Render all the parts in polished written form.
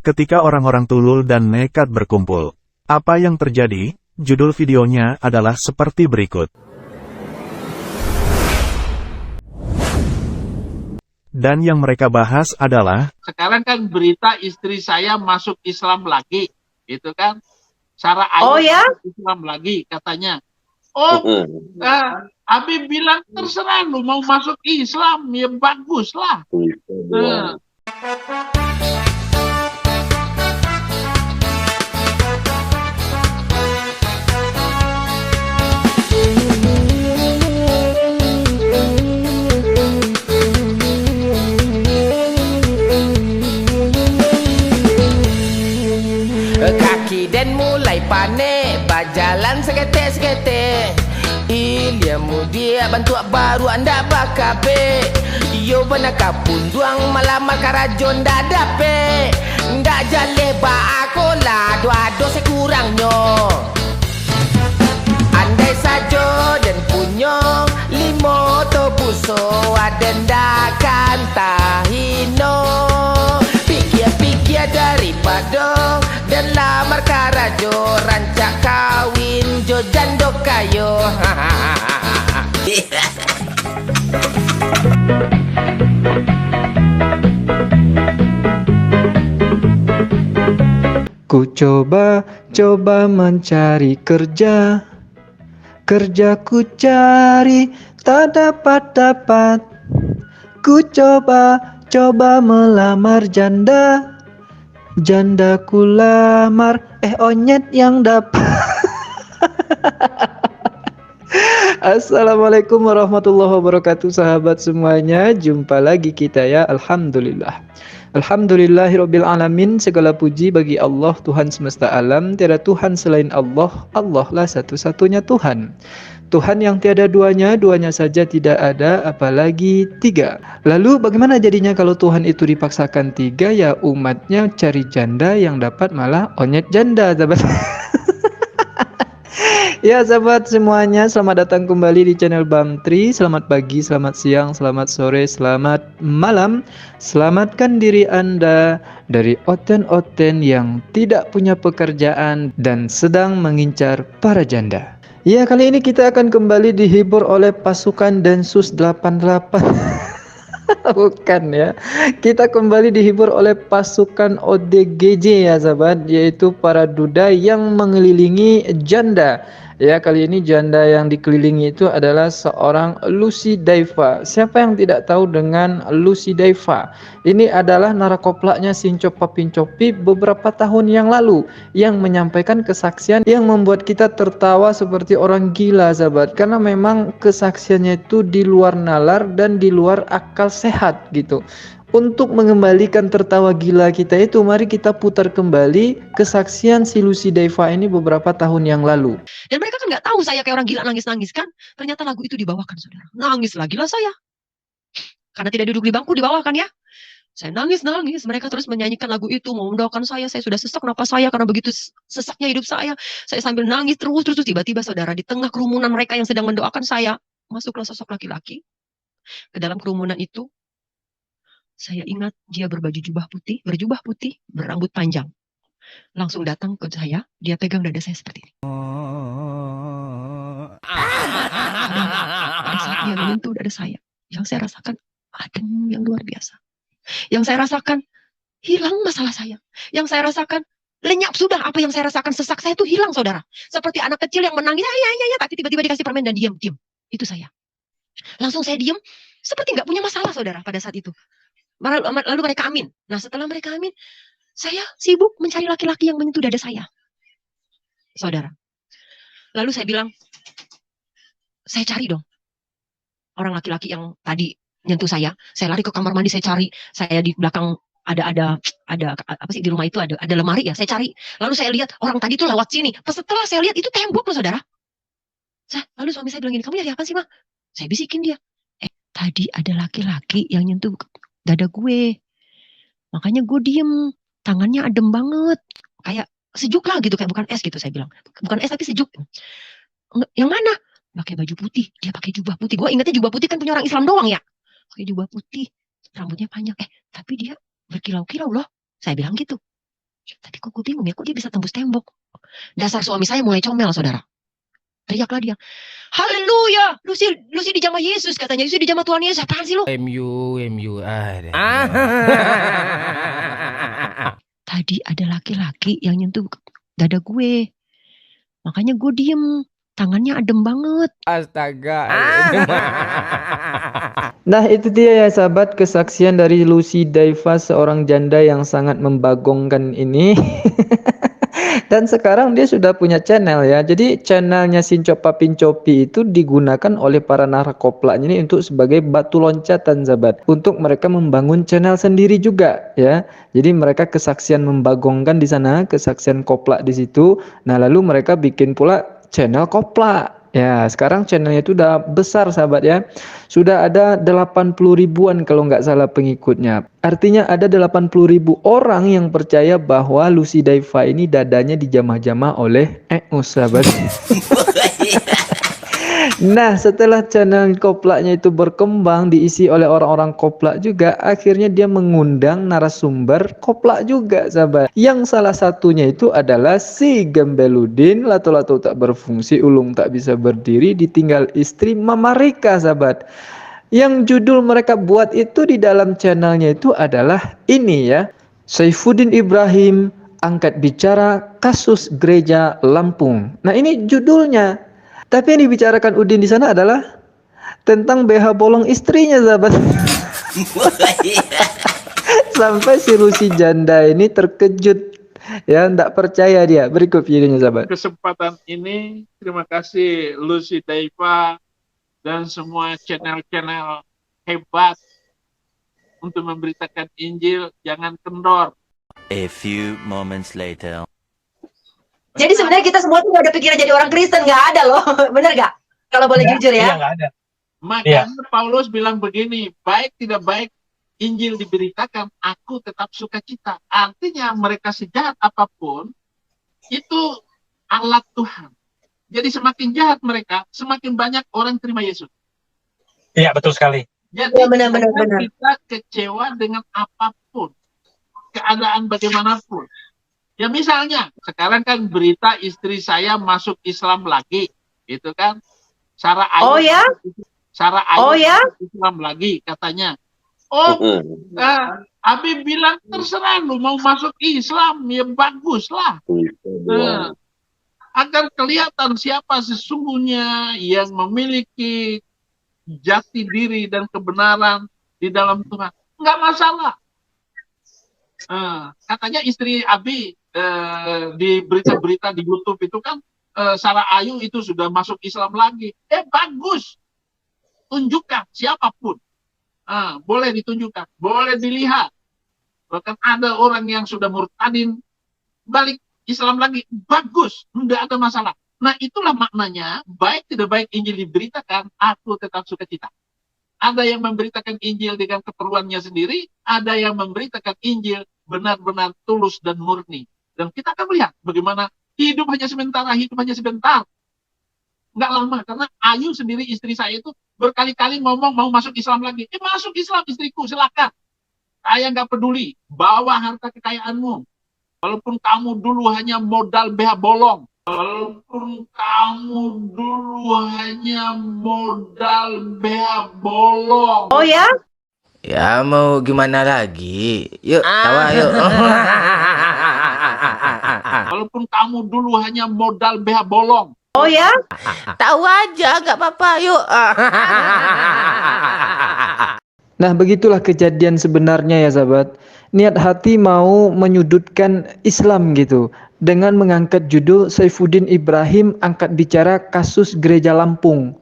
ketika orang-orang tulul dan nekat berkumpul. Apa yang terjadi? Judul videonya adalah seperti berikut. Dan yang mereka bahas adalah, sekarang kan berita istri saya masuk Islam lagi, gitu kan? Sarah Ayu masuk Islam lagi katanya. Abi bilang terserah lu mau masuk Islam, ya bagus lah. Kaki dan mulai panik, berjalan seketik-seketik. Ilia mudia bantu baru anda bakabe. Yo benak kapun duang malam karajon dah dape. Ndak jale ba aku lah dua dosa kurangnya. Andai saja dan punya limo to puso aden dakan tahino. Pikir-pikir daripada dan lamar karajo rancak kawin jo jando kayo. Ku coba mencari kerja, kerja ku cari tak dapat. Ku coba melamar janda, janda ku lamar, onyet yang dapat. Assalamualaikum warahmatullahi wabarakatuh, sahabat semuanya. Jumpa lagi kita ya. Alhamdulillahirabbil alamin. Segala puji bagi Allah, Tuhan semesta alam. Tiada Tuhan selain Allah. Allah lah satu-satunya Tuhan. Tuhan yang tiada duanya, duanya saja tidak ada, apalagi tiga. Lalu bagaimana jadinya kalau Tuhan itu dipaksakan tiga? Ya umatnya cari janda, yang dapat malah onyet janda, sahabat. Ya sahabat semuanya, selamat datang kembali di channel Bamtri. Selamat pagi, selamat siang, selamat sore, selamat malam. Selamatkan diri Anda dari oten-oten yang tidak punya pekerjaan dan sedang mengincar para janda. Ya, kali ini kita akan kembali dihibur oleh pasukan Densus 88. Bukan ya. Kita kembali dihibur oleh pasukan ODGJ ya sahabat, yaitu para duda yang mengelilingi janda. Ya, kali ini janda yang dikelilingi itu adalah seorang Lucy Daiva. Siapa yang tidak tahu dengan Lucy Daiva? Ini adalah narakoplaknya Sincop Papincopi beberapa tahun yang lalu, yang menyampaikan kesaksian yang membuat kita tertawa seperti orang gila sahabat, karena memang kesaksiannya itu di luar nalar dan di luar akal sehat gitu. Untuk mengembalikan tertawa gila kita itu, mari kita putar kembali kesaksian si Lucy Daiva ini beberapa tahun yang lalu. Dan mereka kan nggak tahu saya kayak orang gila nangis-nangis kan. Ternyata lagu itu dibawakan saudara. Nangis lagi lah saya. Karena tidak duduk di bangku dibawakan ya. Saya nangis-nangis. Mereka terus menyanyikan lagu itu. Mau mendoakan saya. Saya sudah sesak napas saya. Karena begitu sesaknya hidup saya. Saya sambil nangis terus. Tiba-tiba saudara di tengah kerumunan mereka yang sedang mendoakan saya. Masuklah sosok laki-laki. Ke dalam kerumunan itu. Saya ingat dia berjubah putih, berambut panjang. Langsung datang ke saya, dia pegang dada saya seperti ini. Dan saat dia menyentuh dada saya, yang saya rasakan adem yang luar biasa. Yang saya rasakan hilang masalah saya. Yang saya rasakan lenyap sudah apa yang saya rasakan, sesak saya itu hilang saudara. Seperti anak kecil yang menangis, ya, tapi tiba-tiba dikasih permen dan diam. Itu saya. Langsung saya diam, seperti nggak punya masalah saudara pada saat itu. Lalu mereka amin. Nah setelah mereka amin, saya sibuk mencari laki-laki yang menyentuh dada saya. Saudara. Lalu saya bilang, saya cari dong. Orang laki-laki yang tadi nyentuh saya lari ke kamar mandi, saya cari. Saya di belakang ada apa sih di rumah itu ada lemari ya, saya cari. Lalu saya lihat orang tadi tuh lewat sini. Setelah saya lihat itu tembok loh saudara. Lalu suami saya bilang gini, kamu nyari apa sih mah? Saya bisikin dia. Tadi ada laki-laki yang nyentuh dada gue. Makanya gue diem. Tangannya adem banget. Kayak sejuk lah gitu. Kayak bukan es gitu saya bilang. Bukan es tapi sejuk. Yang mana? Pakai baju putih. Dia pakai jubah putih. Gue ingatnya jubah putih kan punya orang Islam doang ya. Pakai jubah putih. Rambutnya panjang. Tapi dia berkilau-kilau loh. Saya bilang gitu. Tadi kok gue bingung ya, kok dia bisa tembus tembok. Dasar suami saya mulai comel, saudara. Teriaklah dia, haleluya, Lucy dijamah Yesus, katanya. Lucy dijamah Tuhan Yesus. Apaan sih lu? MU ada. Tadi ada laki-laki yang nyentuh dada gue. Makanya gue diem. Tangannya adem banget. Astaga. Nah, itu dia ya sahabat, kesaksian dari Lucy Daiva, seorang janda yang sangat membagongkan ini. Dan sekarang dia sudah punya channel ya. Jadi channelnya Sincop Papin Copi itu digunakan oleh para narkoplaknya ini untuk sebagai batu loncatan sahabat, untuk mereka membangun channel sendiri juga ya. Jadi mereka kesaksian membagongkan di sana, kesaksian koplak di situ. Nah, lalu mereka bikin pula channel koplak. Ya, sekarang channelnya itu udah besar sahabat ya. Sudah ada 80 ribuan kalau nggak salah pengikutnya. Artinya ada 80 ribu orang yang percaya bahwa Lucy Daiva ini dadanya dijamah-jamah oleh Eus sahabat. Nah, setelah channel koplaknya itu berkembang, diisi oleh orang-orang koplak juga, akhirnya dia mengundang narasumber koplak juga, sahabat. Yang salah satunya itu adalah si Gembeludin, lato-lato tak berfungsi, ulung tak bisa berdiri, ditinggal istri Mama Rika, sahabat. Yang judul mereka buat itu di dalam channelnya itu adalah ini ya, Saifuddin Ibrahim angkat bicara kasus gereja Lampung. Nah, ini judulnya. Tapi yang dibicarakan Udin di sana adalah tentang BH bolong istrinya, sahabat. Sampai si Lucy janda ini terkejut, ya, tidak percaya dia. Berikut videonya, sahabat. Kesempatan ini, terima kasih Lucy Daiva dan semua channel-channel hebat untuk memberitakan Injil. Jangan kendor. A few moments later. Jadi sebenarnya kita semua tuh gak ada pikiran jadi orang Kristen, nggak ada loh, bener gak? Kalau boleh jujur ya. Iya, nggak ada. Makanya Paulus bilang begini, baik tidak baik Injil diberitakan, aku tetap sukacita. Artinya mereka sejahat apapun, itu alat Tuhan. Jadi semakin jahat mereka, semakin banyak orang terima Yesus. Iya, betul sekali. Jadi Ya, benar. kita kecewa dengan apapun, keadaan bagaimanapun. Ya misalnya, sekarang kan berita istri saya masuk Islam lagi, gitu kan? Sarah Ayu, masuk Islam lagi katanya. Abi bilang terserah lu mau masuk Islam, ya bagus lah. Agar kelihatan siapa sesungguhnya yang memiliki jati diri dan kebenaran di dalam Tuhan. Enggak masalah. Katanya istri Abi di berita-berita di YouTube itu kan Sarah Ayu itu sudah masuk Islam lagi. Bagus. Tunjukkan siapapun. Boleh ditunjukkan, boleh dilihat. Bahkan ada orang yang sudah murtadin balik Islam lagi. Bagus, tidak ada masalah. Nah, itulah maknanya, baik tidak baik Injil diberitakan, aku tetap sukacita. Ada yang memberitakan Injil dengan keperluannya sendiri, ada yang memberitakan Injil benar-benar tulus dan murni. Dan kita akan melihat bagaimana hidup hanya sementara, nggak lama. Karena Ayu sendiri, istri saya itu berkali-kali ngomong mau masuk Islam lagi. Masuk Islam istriku, silakan. Saya nggak peduli, bawa harta kekayaanmu. Walaupun kamu dulu hanya modal BH bolong. Walaupun kamu dulu hanya modal BH bolong. Oh ya? Ya mau gimana lagi? Yuk, tawa yuk. Walaupun kamu dulu hanya modal BH bolong. Oh ya? Tahu aja, gak apa-apa, yuk. Nah, begitulah kejadian sebenarnya ya sahabat. Niat hati mau menyudutkan Islam gitu, dengan mengangkat judul Saifuddin Ibrahim angkat bicara kasus gereja Lampung.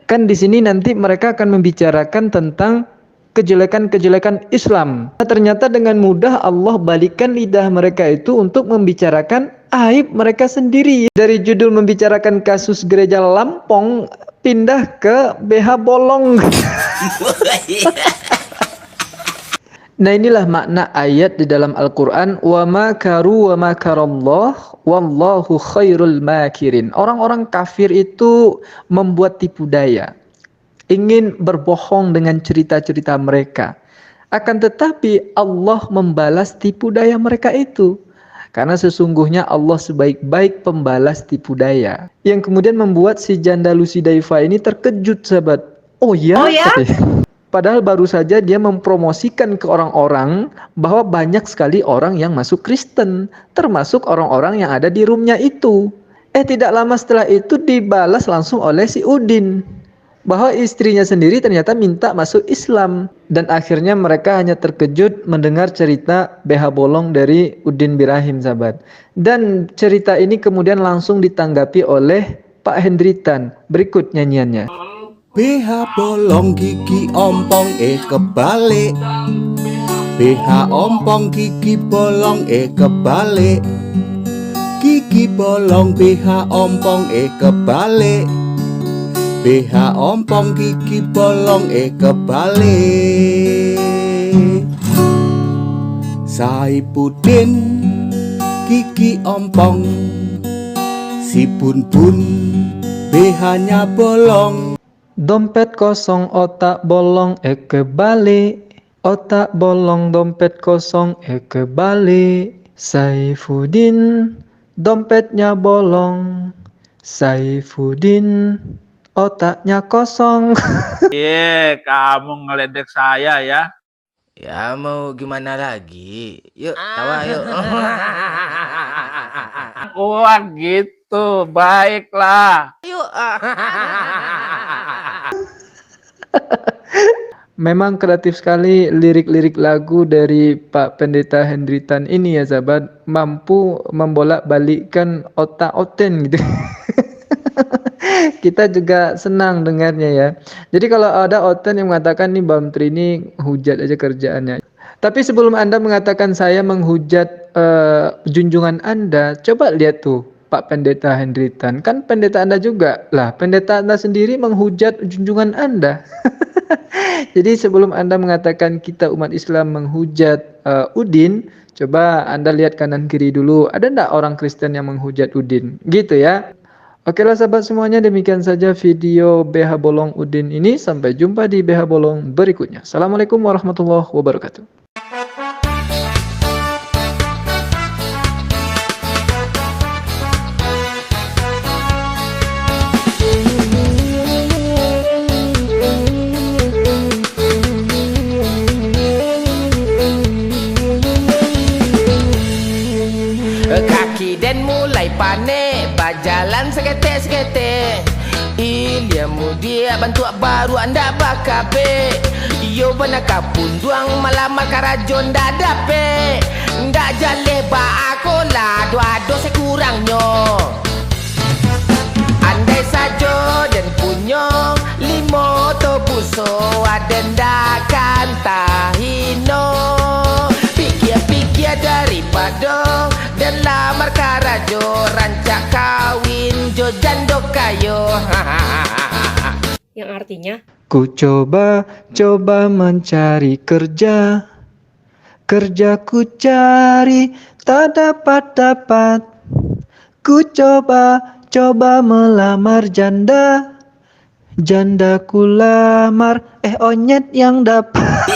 Kan di sini nanti mereka akan membicarakan tentang kejelekan-kejelekan Islam. Nah, ternyata dengan mudah Allah balikkan lidah mereka itu untuk membicarakan aib mereka sendiri. Dari judul membicarakan kasus gereja Lampung pindah ke BH bolong. Nah, inilah makna ayat di dalam Al-Quran, wa makaru wa makarallah wallahu khairul makirin. Orang-orang kafir itu membuat tipu daya, ingin berbohong dengan cerita-cerita mereka. Akan tetapi Allah membalas tipu daya mereka itu. Karena sesungguhnya Allah sebaik-baik pembalas tipu daya. Yang kemudian membuat si janda Lucy Daifa ini terkejut, sahabat. Oh ya? Katanya. Padahal baru saja dia mempromosikan ke orang-orang bahwa banyak sekali orang yang masuk Kristen, termasuk orang-orang yang ada di roomnya itu. Tidak lama setelah itu dibalas langsung oleh si Udin, bahwa istrinya sendiri ternyata minta masuk Islam. Dan akhirnya mereka hanya terkejut mendengar cerita BH bolong dari Udin Birahim, sahabat. Dan cerita ini kemudian langsung ditanggapi oleh Pak Hendritan. Berikut nyanyiannya. BH bolong gigi ompong kebalik. BH ompong gigi bolong kebalik. Gigi bolong BH ompong kebalik. BH ompong gigi bolong kebalik. Saipudin gigi ompong, si Bun-bun BH-nya bolong. Dompet kosong otak bolong kebalik. Otak bolong dompet kosong kebalik. Saifuddin dompetnya bolong. Saifuddin otaknya kosong. Kamu ngeledek saya ya. Ya mau gimana lagi? Yuk, tawa yuk. Wah gitu, baiklah. Yuk. Memang kreatif sekali lirik-lirik lagu dari Pak Pendeta Hendritan ini ya, sahabat. Mampu membolak-balikkan otak Oten gitu. Kita juga senang dengarnya ya. Jadi kalau ada Oten yang mengatakan nih Bang Tri ini hujat aja kerjaannya. Tapi sebelum Anda mengatakan saya menghujat junjungan Anda, coba lihat tuh Pak Pendeta Hendritan. Kan pendeta Anda juga. Lah, pendeta Anda sendiri menghujat junjungan Anda. Jadi sebelum Anda mengatakan kita umat Islam menghujat Udin, coba Anda lihat kanan kiri dulu. Ada enggak orang Kristen yang menghujat Udin? Gitu ya. Oke lah sahabat semuanya, demikian saja video BH Bolong Udin ini. Sampai jumpa di BH Bolong berikutnya. Assalamualaikum warahmatullahi wabarakatuh. Kaki dan mulai panik, berjalan sekete-sekete. Ilia mudia bantu baru anda bakabe. Yo benak kapun duang malam karajon dah dape. Ndak jale ba aku lah dua dosa kurangnya. Andai saja dan punya limo to puso adenda kan tahino. Pikir-pikir daripada dan lamar karajo rancak kawin jo jando kayo. Yang artinya Ku coba mencari kerja. Kerja ku cari tak dapat. Ku coba melamar janda. Janda ku lamar onyet yang dapat.